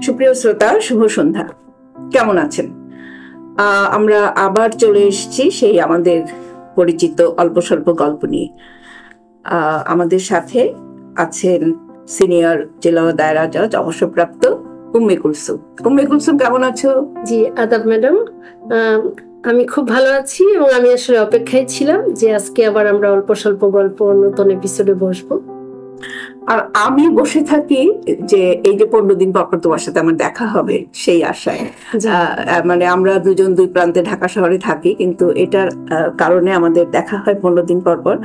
সুপ্রিয় শ্রোতা, শুভ সন্ধ্যা। কেমন আছেন? আমরা আবার চলে এসেছি সেই আমাদের পরিচিত অল্প স্বল্প গল্প নিয়ে। আমাদের সাথে আছেন সিনিয়র জেলা দায়রা জজ অবসরপ্রাপ্ত উম্মে কুলসুম। উম্মে কুলসুম, কেমন আছো? জি, আদাব ম্যাডাম। আমি খুব ভালো আছি এবং আমি আসলে অপেক্ষায় ছিলাম যে আজকে আবার আমরা অল্প স্বল্প গল্প নতুন এপিসোডে বসবো। আর আমি বসে থাকি যে এই যে 15 দিন পর তোমার সাথে আমার দেখা হবে সেই আশায়। মানে আমরা দুজন দুই প্রান্তে ঢাকা শহরে থাকি, কিন্তু এটার কারণে আমাদের দেখা হয় 15 দিন পর পর।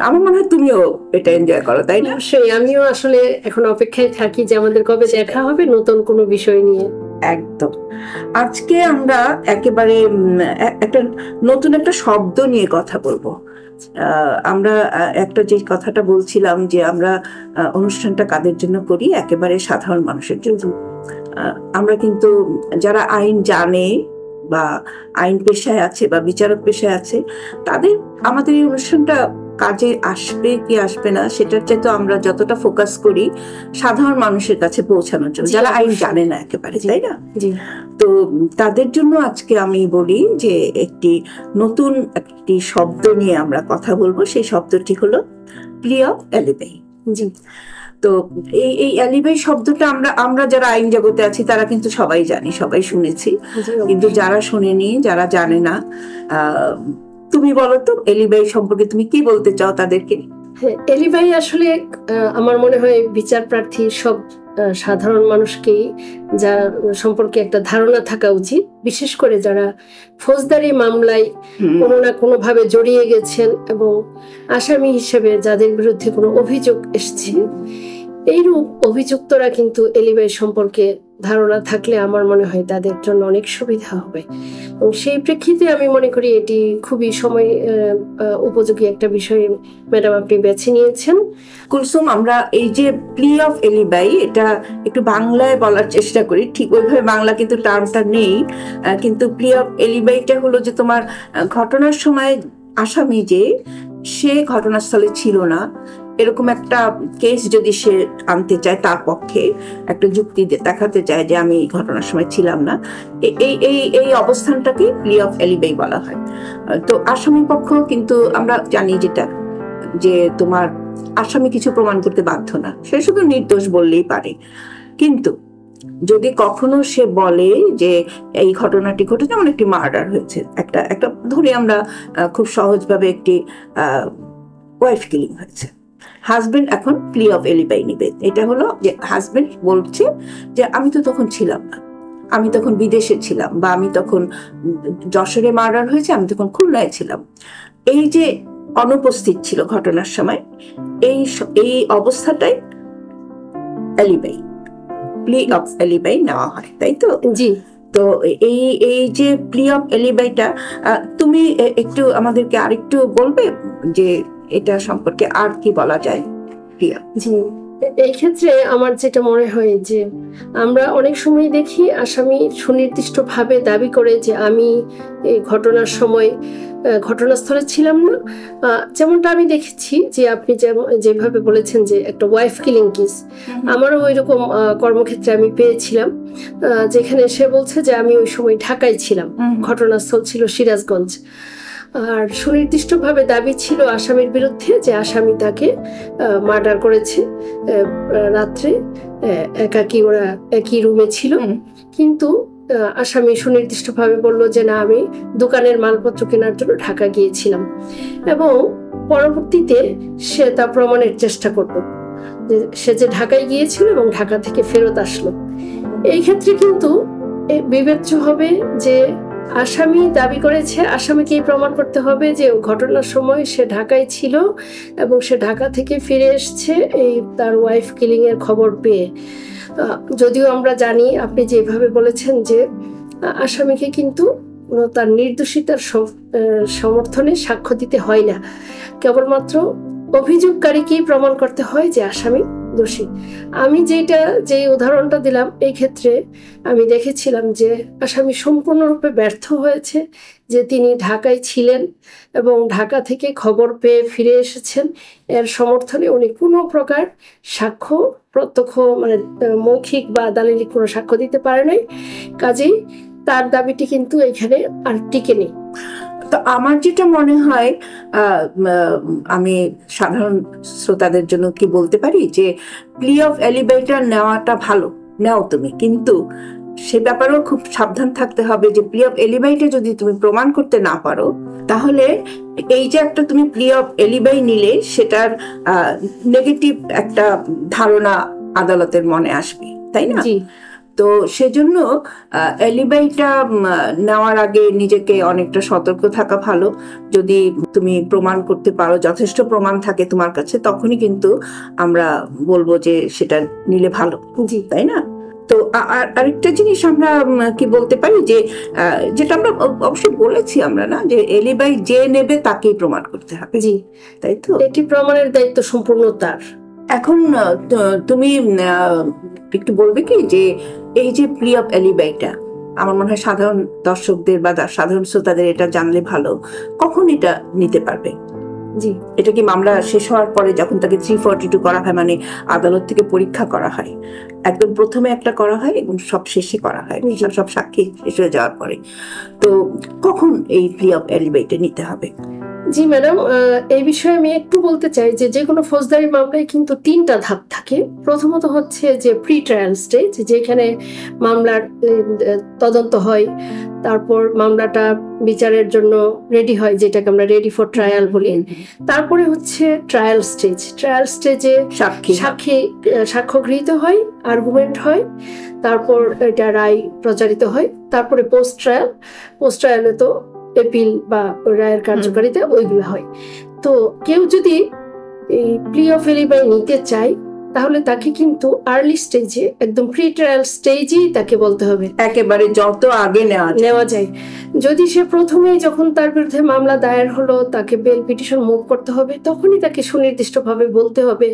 আমার মনে হয় তুমিও এটা এনজয় করো, তাই না? সেই আমিও আসলে এখন অপেক্ষায় থাকি যে আমাদের কবে দেখা হবে নতুন কোনো বিষয় নিয়ে। একদম। আজকে আমরা একেবারে একটা নতুন একটা শব্দ নিয়ে কথা বলবো। আমরা একটা যে কথাটা বলছিলাম যে আমরা অনুষ্ঠানটা কাদের জন্য করি, একেবারে সাধারণ মানুষের জন্য। আমরা কিন্তু যারা আইন জানে বা আইন পেশায় আছে বা বিচারক পেশায় আছে, তাদের আমাদের এই অনুষ্ঠানটা কাজে আসবে কি আসবে না সেটার চেয়ে তো আমরা যতটা ফোকাস করি সাধারণ মানুষের কাছে পৌঁছানোর জন্য, যারা আইন জানে না একেবারে, তাই না? তো তাদের জন্য আজকে আমি বলি যে নতুন একটি শব্দ নিয়ে আমরা কথা বলবো। সেই শব্দটি হলো প্লি অফ এলিবাই। তো এই এলিবাই শব্দটা আমরা যারা আইন জগতে আছি তারা কিন্তু সবাই জানি, সবাই শুনেছি। কিন্তু যারা শুনেনি, যারা জানে না, তুমি বলো তো এলিবাই সম্পর্কে তুমি কি বলতে চাও তাদেরকে? এলিবাই আসলে আমার মনে হয় বিচার প্রার্থী সব সাধারণ মানুষকেই যা সম্পর্কে একটা ধারণা থাকা উচিত, বিশেষ করে যারা ফৌজদারি মামলায় কোনো না কোনো ভাবে জড়িয়ে গেছেন এবং আসামি হিসেবে যাদের বিরুদ্ধে কোনো অভিযোগ এসছে। এইরূপ অভিযুক্তরা কিন্তু এলিবাই সম্পর্কে ধারণা থাকলে আমার মনে হয় তাদের জন্য অনেক সুবিধা হবে। এবং সেই প্রেক্ষিতে আমি মনে করি এটি খুবই সময় উপযোগী একটা বিষয় ম্যাডাম আপনি বেছে নিয়েছেন। কুলসুম, আমরা এই যে প্লি অফ এলিবাই, এটা একটু বাংলায় বলার চেষ্টা করি। ঠিক ওইভাবে বাংলা কিন্তু টার্মটা নেই, কিন্তু প্লি অফ এলিবাইটা হলো যে তোমার ঘটনার সময় আসামি যে সে ঘটনাস্থলে ছিল না, এরকম একটা কেস যদি সে আনতে চায়, তার পক্ষে একটা যুক্তি দেখাতে চায় যে আমি ঘটনার সময় ছিলাম না, এই অবস্থানটাকে প্লি অফ এলিবাই বলা হয়। তো আসামি পক্ষ কিন্তু আমরা জানি যেটা, যে তোমার আসামি কিছু প্রমাণ করতে বাধ্য না, সে শুধু নির্দোষ বললেই পারে। কিন্তু যদি কখনো সে বলে যে এই ঘটনাটি ঘটেছে, যেমন একটি মার্ডার হয়েছে, একটা ধরে আমরা খুব সহজভাবে একটি ওয়াইফ কিলিং হয়েছে, হাজবেন্ড এখন প্লি অফ এলিবাই নিবে। এটা হলো যে হাজবেন্ড বলছে যে আমি তো তখন ছিলাম না, আমি তখন বিদেশে ছিলাম, বা আমি তখন যশোরে মার্ডার হয়েছে, আমি তখন খুলনায় ছিলাম, এই যে অনুপস্থিত ছিল ঘটনার সময়, এই অবস্থাটাই এলিবাই, প্লি অফ এলিবাই নেওয়া হয়, তাই তো? জি। তো এই যে প্লি অফ এলিবাইটা তুমি একটু আমাদেরকে আরেকটু বলবে যে এটা সম্পর্কে আর কি বলা যায়? জি, এই ক্ষেত্রে আমার যেটা মনে হয় যে আমরা অনেক সময় দেখি আসামি সুনির্দিষ্টভাবে দাবি করে যে আমি এই ঘটনার সময় ঘটনাস্থলে ছিলাম না। যেমনটা আমি দেখেছি যে আপনি যেভাবে বলেছেন যে একটা ওয়াইফ কিলিং কেস, আমারও ওই রকম কর্মক্ষেত্রে আমি পেয়েছিলাম, যেখানে সে বলছে যে আমি ওই সময় ঢাকায় ছিলাম, ঘটনাস্থল ছিল সিরাজগঞ্জ। আর সুনির্দিষ্টভাবে দাবি ছিল আসামির বিরুদ্ধে যে আসামি তাকে মার্ডার করেছে রাত্রে, একাকী ওরা একই রুমে ছিল। কিন্তু আসামি সুনির্দিষ্টভাবে বলল যে না, আমি দোকানের মালপত্র কেনার জন্য ঢাকা গিয়েছিলাম, এবং পরবর্তীতে সে তা প্রমাণের চেষ্টা করলো যে সে যে ঢাকায় গিয়েছিল এবং ঢাকা থেকে ফেরত আসলো। এই ক্ষেত্রে কিন্তু বিবেচ্য হবে যে আসামি দাবি করেছে, আসামিকেই প্রমাণ করতে হবে যে ঘটনার সময় সে ঢাকায় ছিল এবং সে ঢাকা থেকে ফিরে এসছে এই তার ওয়াইফ কিলিং এর খবর পেয়ে। যদিও আমরা জানি আপনি যেভাবে বলেছেন যে আসামিকে কিন্তু তার নির্দোষিতার সমর্থনে সাক্ষ্য দিতে হয় না, কেবলমাত্র অভিযোগকারীকেই প্রমাণ করতে হয় যে আসামি দোষী। আমি যে উদাহরণটা দিলাম, এই ক্ষেত্রে আমি দেখেছিলাম যে আসামি সম্পূর্ণরূপে ব্যর্থ হয়েছে, যে তিনি ঢাকায় ছিলেন এবং ঢাকা থেকে খবর পেয়ে ফিরে এসেছেন। এর সমর্থনে উনি কোনো প্রকার সাক্ষ্য, প্রত্যক্ষ মানে মৌখিক বা দালিলিক কোনো সাক্ষ্য দিতে পারে নাই। কাজেই তার দাবিটি কিন্তু এখানে আর টিকে নেই। তো আমার যেটা মনে হয়, আমি সাধারণ শ্রোতাদের জন্য কি বলতে পারি যে প্লি অফ এলিবাইটা নেওয়াটা ভালো, নাও তুমি, কিন্তু সে ব্যাপারেও খুব সাবধান থাকতে হবে যে প্লি অফ এলিবাইটা যদি তুমি প্রমাণ করতে না পারো, তাহলে এই যে একটা তুমি প্লি অফ এলিবাই নিলে সেটার নেগেটিভ একটা ধারণা আদালতের মনে আসবে, তাই না? তো সেজন্য এলিবাইটা নেওয়ার আগে নিজেকে অনেকটা সতর্ক থাকা ভালো। যদি তুমি প্রমাণ করতে পারো, যথেষ্ট প্রমাণ থাকে তোমার কাছে, তখনই কিন্তু আমরা বলবো যে সেটা নিলে ভালো, তাই না? তো আরেকটা জিনিস আমরা কি বলতে পারি যে যেটা আমরা অবশ্যই বলেছি আমরা, না, যে এলিবাই যে নেবে তাকেই প্রমাণ করতে হবে, তাই তো? এটি প্রমাণের দায়িত্ব সম্পূর্ণ তার। এখন তুমি একটু বলবে কি যে এই যে প্লি অফ এলিবাইটা, আমার মনে হয় সাধারণ দর্শকদের বা সাধারণ শ্রোতাদের এটা জানলে ভালো, কখন এটা নিতে পারবে? এটা কি মামলা শেষ হওয়ার পরে, যখন তাকে 342 করা হয়, মানে আদালত থেকে পরীক্ষা করা হয়, একদম প্রথমে একটা করা হয় এবং সব শেষে করা হয়, সব সাক্ষী শেষ হয়ে যাওয়ার পরে, তো কখন এই প্লি অফ এলিবাইটা নিতে হবে? জি ম্যাডাম, এই বিষয়ে আমি একটু বলতে চাই যে কোনো ফৌজদারি মামলায় কিন্তু 3টা ধাপ থাকে। প্রথমত হচ্ছে যে প্রি ট্রায়াল স্টেজ, যেখানে মামলার তদন্ত হয়, তারপর মামলাটা বিচারের জন্য রেডি হয়, যেটাকে আমরা রেডি ফর ট্রায়াল বলি। তারপরে হচ্ছে ট্রায়াল স্টেজ। ট্রায়াল স্টেজে সাক্ষ্য গৃহীত হয়, আর্গুমেন্ট হয়, তারপর এটা রায় প্রচারিত হয়। তারপরে পোস্ট ট্রায়ালে তো এপিল বা রায়ের কার্যকারিতা ওইগুলো হয়। তো কেউ যদি এই প্লি অফ এলিবাই নিতে চায়, তাহলে তাকে কিন্তু আর্লি স্টেজে, একদম প্রি ট্রায়াল স্টেজেই তাকে বলতে হবে, একেবারে যত আগে নেওয়া যায়। যদি সে প্রথমেই, যখন তার বিরুদ্ধে মামলা দায়ের হলো, তাকে বেল পিটিশন মুভ করতে হবে, তখনই তাকে সুনির্দিষ্টভাবে বলতে হবে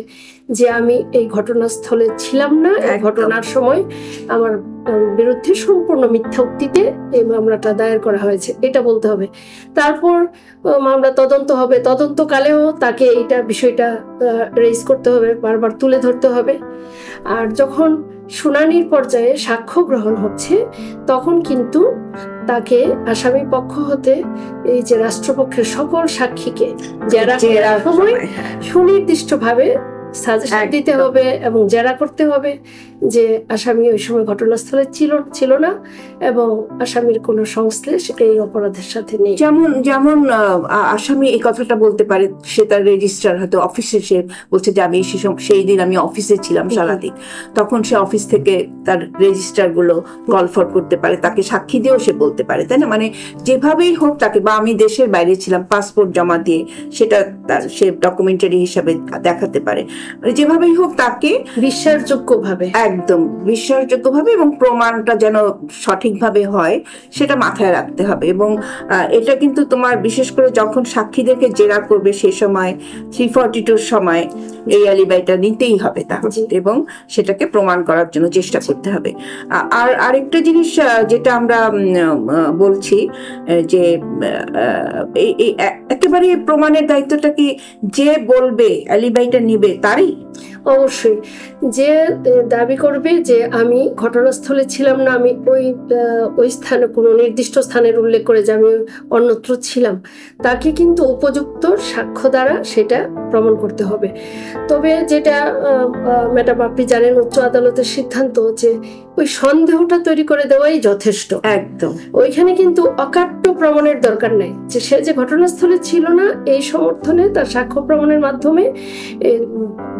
যে আমি এই ঘটনাস্থলে ছিলাম না, এই ঘটনার সময় আমার বিরুদ্ধে সম্পূর্ণ মিথ্যা উক্তিতে এই মামলাটা দায়ের করা হয়েছে, এটা বলতে হবে। তারপর মামলা তদন্ত হবে, তদন্তকালেও তাকে এইটা বিষয়টা রেজ করতে হবে, বারবার তুলে ধরতে হবে। আর যখন শুনানির পর্যায়ে সাক্ষ্য গ্রহণ হচ্ছে, তখন কিন্তু তাকে আসামি পক্ষ হতে এই যে রাষ্ট্রপক্ষের সকল সাক্ষীকে জেরা করার সময় সুনির্দিষ্টভাবে সাজেশন দিতে হবে এবং জেরা করতে হবে যে আসামি ওই সময় ঘটনাস্থলে ছিল না এবং আসামির কোনো সংশ্লেষ এই অপরাধের সাথে নেই। যেমন আসামি এই কথাটা বলতে পারে, সে তার রেজিস্ট্রার হয়তো অফিসে, সে বলছে যে আমি সেই দিন আমি অফিসে ছিলাম সারাদিন, তখন সে অফিস থেকে তার রেজিস্ট্রার গুলো কল ফর করতে পারে, তাকে সাক্ষী দিয়েও সে বলতে পারে, তাই না? মানে যেভাবেই হোক তাকে, বা আমি দেশের বাইরে ছিলাম, পাসপোর্ট জমা দিয়ে সেটা সে ডকুমেন্টারি হিসাবে দেখাতে পারে, যেভাবেই হোক তাকে বিশ্বাসযোগ্যভাবে, একদম বিশ্বাসযোগ্যভাবে এবং প্রমাণটা যেন সঠিকভাবে হয় সেটা মাথায় রাখতে হবে। এবং এটা কিন্তু তোমার বিশেষ করে যখন সাক্ষীদেরকে জেরা করবে সে সময় 342 সময় এই আলিবাইটা নিতেই হবে তাহলে, এবং সেটাকে প্রমাণ করার জন্য চেষ্টা করতে হবে। আর আরেকটা জিনিস যেটা আমরা বলছি যে একেবারে প্রমাণের দায়িত্বটা কি যে বলবে আলিবাইটা নিবে তারই? অবশ্যই। যে দাবি করবে যে আমি ঘটনাস্থলে ছিলাম না, আমি ওই স্থানে কোনো নির্দিষ্ট স্থানের উল্লেখ করে যে আমি অন্যত্র ছিলাম, তাকে কিন্তু উপযুক্ত সাক্ষ্য দ্বারা সেটা প্রমাণ করতে হবে। তবে যেটা ম্যাডাম আপনি জানেন, উচ্চ আদালতের সিদ্ধান্ত যে ওই সন্দেহটা তৈরি করে দেওয়াই যথেষ্ট, একদম। ওইখানে কিন্তু অকাট্য প্রমাণের দরকার নাই, যে সে যে ঘটনাস্থলে ছিল না এই সমর্থনে তার সাক্ষ্য প্রমাণের মাধ্যমে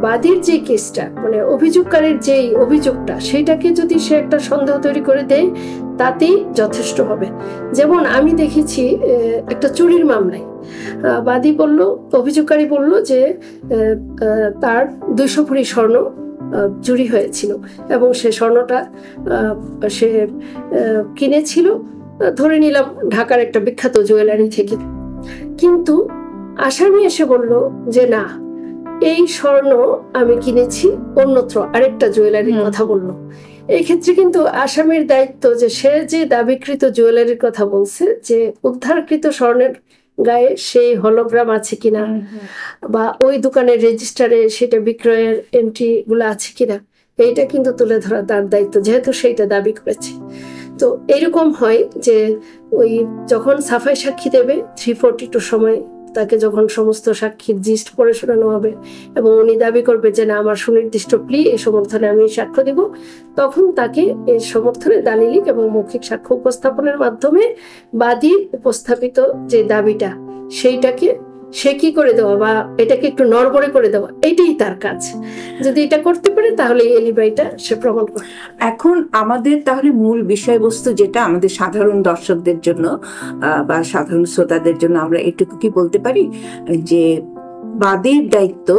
বাদীর যে কেসটা, মানে অভিযোগকারীর যেই অভিযোগটা, সেটাকে যদি সে একটা সন্দেহ তৈরি করে দেয়, তাতেই যথেষ্ট হবে। যেমন আমি দেখেছি একটা চুরির মামলায় বাদী বলল, অভিযোগকারী বলল যে তার 200 ভরি স্বর্ণ চুরি হয়েছিল এবং সে স্বর্ণটা সে কিনেছিল ধরে নিলাম ঢাকার একটা বিখ্যাত জুয়েলারি থেকে। কিন্তু আসামি এসে বলল যে না, এই স্বর্ণ আমি কিনেছি অন্যত্র, আরেকটা জুয়েলারির কথা বললো। এই ক্ষেত্রে কিন্তু আসামির দায়িত্ব যে সে যে দাবিকৃত জুয়েলারির কথা বলছে, যে উদ্ধারকৃত স্বর্ণের গায়ে সেই হলোগ্রাম আছে কিনা, বা ওই দোকানের রেজিস্টারে সেটা বিক্রয়ের এন্ট্রি গুলো আছে কিনা, এইটা কিন্তু তুলে ধরা তার দায়িত্ব, যেহেতু সেইটা দাবি করেছে। তো এরকম হয় যে ওই যখন সাফাই সাক্ষী দেবে 342 সময় তাকে যখন সমস্ত সাক্ষীর জিস্ট পড়ে শোনানো হবে এবং উনি দাবি করবে যে না আমার সুনির্দিষ্ট প্লি এ সমর্থনে আমি সাক্ষ্য দেব, তখন তাকে এর সমর্থনে দালিলিক এবং মৌখিক সাক্ষ্য উপস্থাপনের মাধ্যমে বাদী উপস্থাপিত যে দাবিটা সেইটাকে সে কি করে দেওয়া বা এটাকে একটু নড়বড়ে করে দেওয়া, এটাই তার কাজ। যদি এটা করতে পারে তাহলে এলিবাইটা সে প্রমাণ করে। এখন আমাদের তাহলে মূল বিষয়বস্তু যেটা আমাদের সাধারণ দর্শকদের জন্য বা সাধারণ শ্রোতাদের জন্য আমরা এটুকু কি বলতে পারি যে বাদীর দায়িত্ব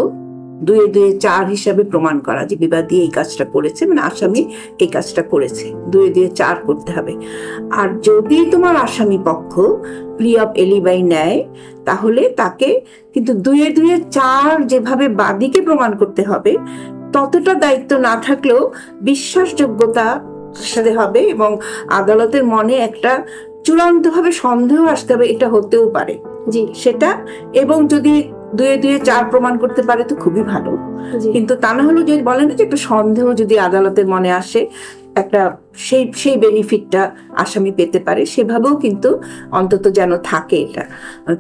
2-2-4 হিসাবে প্রমাণ করা যে বিবাদী এই কাজটা করেছে, মানে আসামি এই কাজটা করেছে, 2-2-4 করতে হবে। আর যদি তোমার আসামি পক্ষ প্লি অফ এলিবাই নেয় তাহলে তাকে কিন্তু 2-2-4 যেভাবে বাদীকে প্রমাণ করতে হবে ততটা দায়িত্ব না থাকলেও বিশ্বাসযোগ্যতা সাথে হবে এবং আদালতের মনে একটা চূড়ান্তভাবে সন্দেহ আসতে হবে এটা হতেও পারে জি সেটা, এবং যদি 2-2-4 প্রমাণ করতে পারে তো খুবই ভালো। কিন্তু তা না হলেও যদি বলেন যে একটা সন্দেহ যদি আদালতের মনে আসে, একটা সেই বেনিফিটটা আসামি পেতে পারে, সেভাবেও কিন্তু অন্তত যেন থাকে এটা।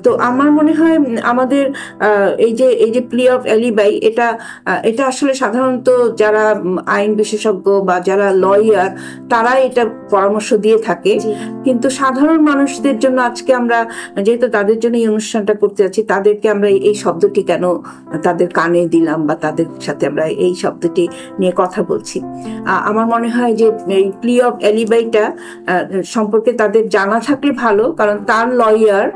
তো আমার মনে হয় আমাদের এই যে প্লি অফ এলিবাই এটা আসলে সাধারণত যারা আইন বিশেষজ্ঞ বা যারা লয়ার তারা এটা পরামর্শ দিয়ে থাকে, কিন্তু সাধারণ মানুষদের জন্য আজকে আমরা যেহেতু তাদের জন্য এই অনুষ্ঠানটা করতে যাচ্ছি, তাদেরকে আমরা এই শব্দটি কেন তাদের কানে দিলাম বা তাদের সাথে আমরা এই শব্দটি নিয়ে কথা বলছি। আমার মনে হয় যে এই প্লি অফ এলিবাইটা সম্পর্কে তাদের জানা থাকলে ভালো, কারণ তার লয়ার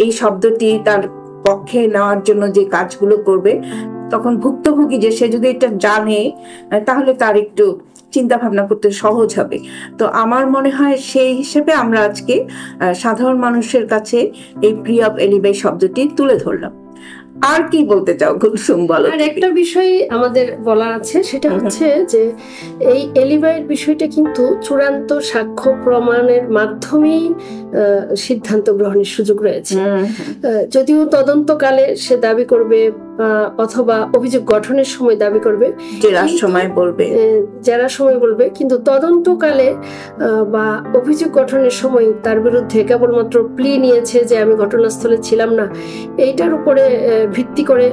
এই শব্দটি তার পক্ষে নেওয়ার জন্য যে কাজগুলো করবে তখন ভুক্তভোগী যে সে যদি এটা জানে তাহলে তার একটু চিন্তা ভাবনা করতে সহজ হবে। তো আমার মনে হয় সেই হিসেবে আমরা আজকে সাধারণ মানুষের কাছে এই প্লি অফ এলিবাই শব্দটি তুলে ধরলাম। আর কি বলতে চাও কুলসুম, বলো। আর একটা বিষয় আমাদের বলার আছে, সেটা হচ্ছে যে এই এলিবাইয়ের বিষয়টা কিন্তু চূড়ান্ত সাক্ষ্য প্রমাণের মাধ্যমেই সিদ্ধান্ত গ্রহণের সুযোগ রয়েছে। যদিও তদন্তকালে সে দাবি করবে অথবা অভিযোগ গঠনের সময় দাবি করবে, যারা সময় বলবে, কিন্তু তদন্তকালে বা অভিযোগ গঠনের সময় তার বিরুদ্ধে কেবলমাত্র প্লি নিয়েছে যে আমি ঘটনাস্থলে ছিলাম না, এইটার উপরে ভিত্তি করে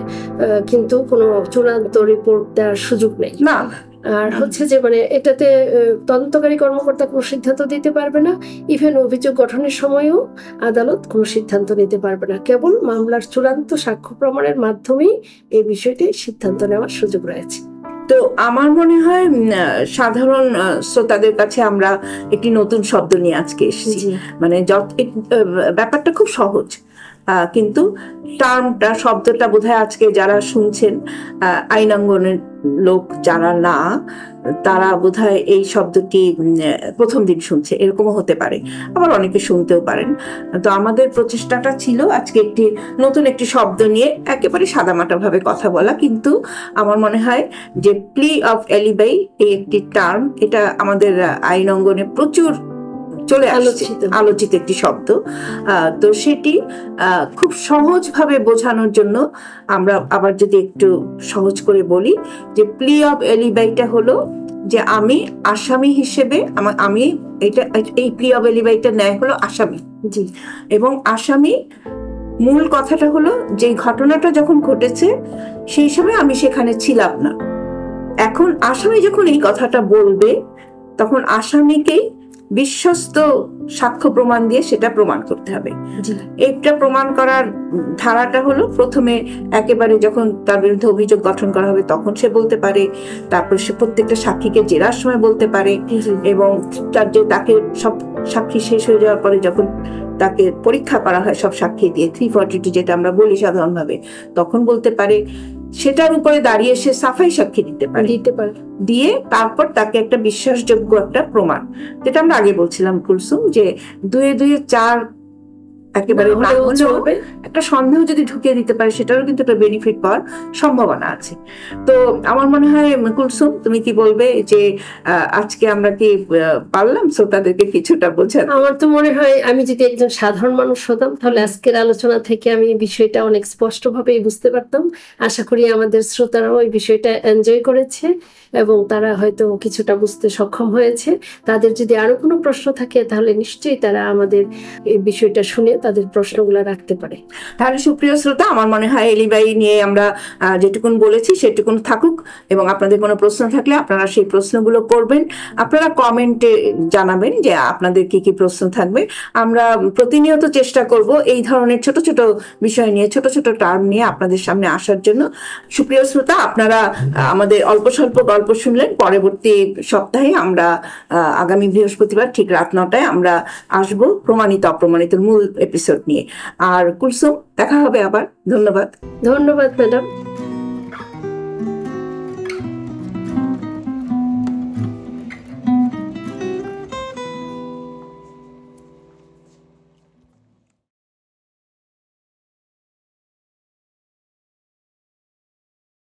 কিন্তু কোনো চূড়ান্ত রিপোর্ট দেওয়ার সুযোগ নেই না। আর হচ্ছে যে মানে এটাতে তদন্তকারী কর্মকর্তা কোনো সিদ্ধান্ত দিতে পারবে না, ইভেন অভিযোগ গঠনের সময়ও আদালত কোনো সিদ্ধান্ত নিতে পারবে না। কেবল মামলার চূড়ান্ত সাক্ষ্য প্রমাণের মাধ্যমেই এই বিষয়টি সিদ্ধান্ত নেওয়ার সুযোগ রয়েছে। তো আমার মনে হয় সাধারণ শ্রোতাদের কাছে আমরা একটি নতুন শব্দ নিয়ে আজকে এসেছি। মানে ব্যাপারটা খুব সহজ, কিন্তু টার্মটা শব্দটা বোধহয় আজকে যারা শুনছেন আইনাঙ্গনের লোক যারা না, তারা বোধহয় এই শব্দটি প্রথম দিন শুনছে, এরকমও হতে পারে, আবার অনেকে শুনতেও পারেন। তো আমাদের প্রচেষ্টাটা ছিল আজকে নতুন একটি শব্দ নিয়ে একেবারে সাদামাটা ভাবে কথা বলা, কিন্তু আমার মনে হয় যে প্লি অফ এলিবাই এই একটি টার্ম, এটা আমাদের আইন অঙ্গনে প্রচুর চলে আলোচিত একটি শব্দ। তো সেটি খুব সহজভাবে বোঝানোর জন্য আমরা আবার যদি একটু সহজ করে বলি যে প্লি অফ এলিবাইটা হলো যে আমি আসামি হিসেবে আমি এই প্লি অফ এলিবাইটা ন্যায় হলো আসামি, জি, এবং আসামি মূল কথাটা হলো যে ঘটনাটা যখন ঘটেছে সেই সময় আমি সেখানে ছিলাম না। এখন আসামি যখন এই কথাটা বলবে তখন আসামিকেই বিশ্বস্ত সাক্ষ্য প্রমাণ দিয়ে সেটা প্রমাণ করতে হবে। এটা প্রমাণ করার ধারাটা হলো প্রথমে একেবারে যখন তার বিরুদ্ধে অভিযোগ গঠন করা হবে তখন সে বলতে পারে, তারপর সে প্রত্যেকটা সাক্ষীকে জেরার সময় বলতে পারে, এবং তাকে সব সাক্ষী শেষ হয়ে যাওয়ার পরে যখন তাকে পরীক্ষা করা হয় সব সাক্ষী দিয়ে 342 যেটা আমরা বলি সাধারণভাবে, তখন বলতে পারে। সেটার উপরে দাঁড়িয়ে সে সাফাই সাক্ষী দিতে পারে, দিয়ে তারপর তাকে একটা বিশ্বাসযোগ্য একটা প্রমাণ, যেটা আমরা আগে বলছিলাম কুলসুম, যে 2-2-4 একেবারে না হলেও হলেও চলবে। একটা সন্দেহ যদি ঢুকিয়ে দিতে পারে সেটারও কিন্তু একটা বেনিফিট পাওয়ার সম্ভাবনা আছে। তো আমার মনে হয় কুলসুম, তুমি কি বলবে যে আজকে আমরা কি পারলাম শ্রোতাদেরকে কিছুটা বোঝাতে? আমার তো মনে হয় আমি যদি একজন সাধারণ মানুষ হতাম তাহলে আজকের আলোচনা থেকে আমি এই বিষয়টা অনেক স্পষ্টভাবেই বুঝতে পারতাম। আশা করি আমাদের শ্রোতারাও এই বিষয়টা এনজয় করেছে এবং তারা হয়তো কিছুটা বুঝতে সক্ষম হয়েছে। তাদের যদি আরো কোনো প্রশ্ন থাকে তাহলে নিশ্চয়ই তারা আমাদের এই বিষয়টা শুনে তাদের প্রশ্নগুলো রাখতে পারে। তাহলে সুপ্রিয় শ্রোতা, আমার মনে হয় এলিবাই নিয়ে আমরা যেটুকুন বলেছি সেটুকুন থাকুক, এবং আপনাদের কোনো প্রশ্ন থাকলে আপনারা সেই প্রশ্নগুলো করবেন। আপনারা কমেন্টে জানাবেন যে আপনাদের কি কি প্রশ্ন থাকবে। আমরা প্রতিনিয়ত চেষ্টা করব এই ধরনের ছোট ছোট বিষয় নিয়ে, ছোট ছোট টার্ম নিয়ে আপনাদের সামনে আসার জন্য। সুপ্রিয় শ্রোতা, আপনারা আমাদের অল্প স্বল্প গল্প শুনলেন। পরবর্তী সপ্তাহে আমরা আগামী বৃহস্পতিবার ঠিক রাত 9টায় আমরা আসবো প্রমাণিত অপ্রমাণিত মূল এপিসোড নিয়ে। আর কুলসুম, দেখা হবে আবার। ধন্যবাদ। ধন্যবাদ ম্যাডাম।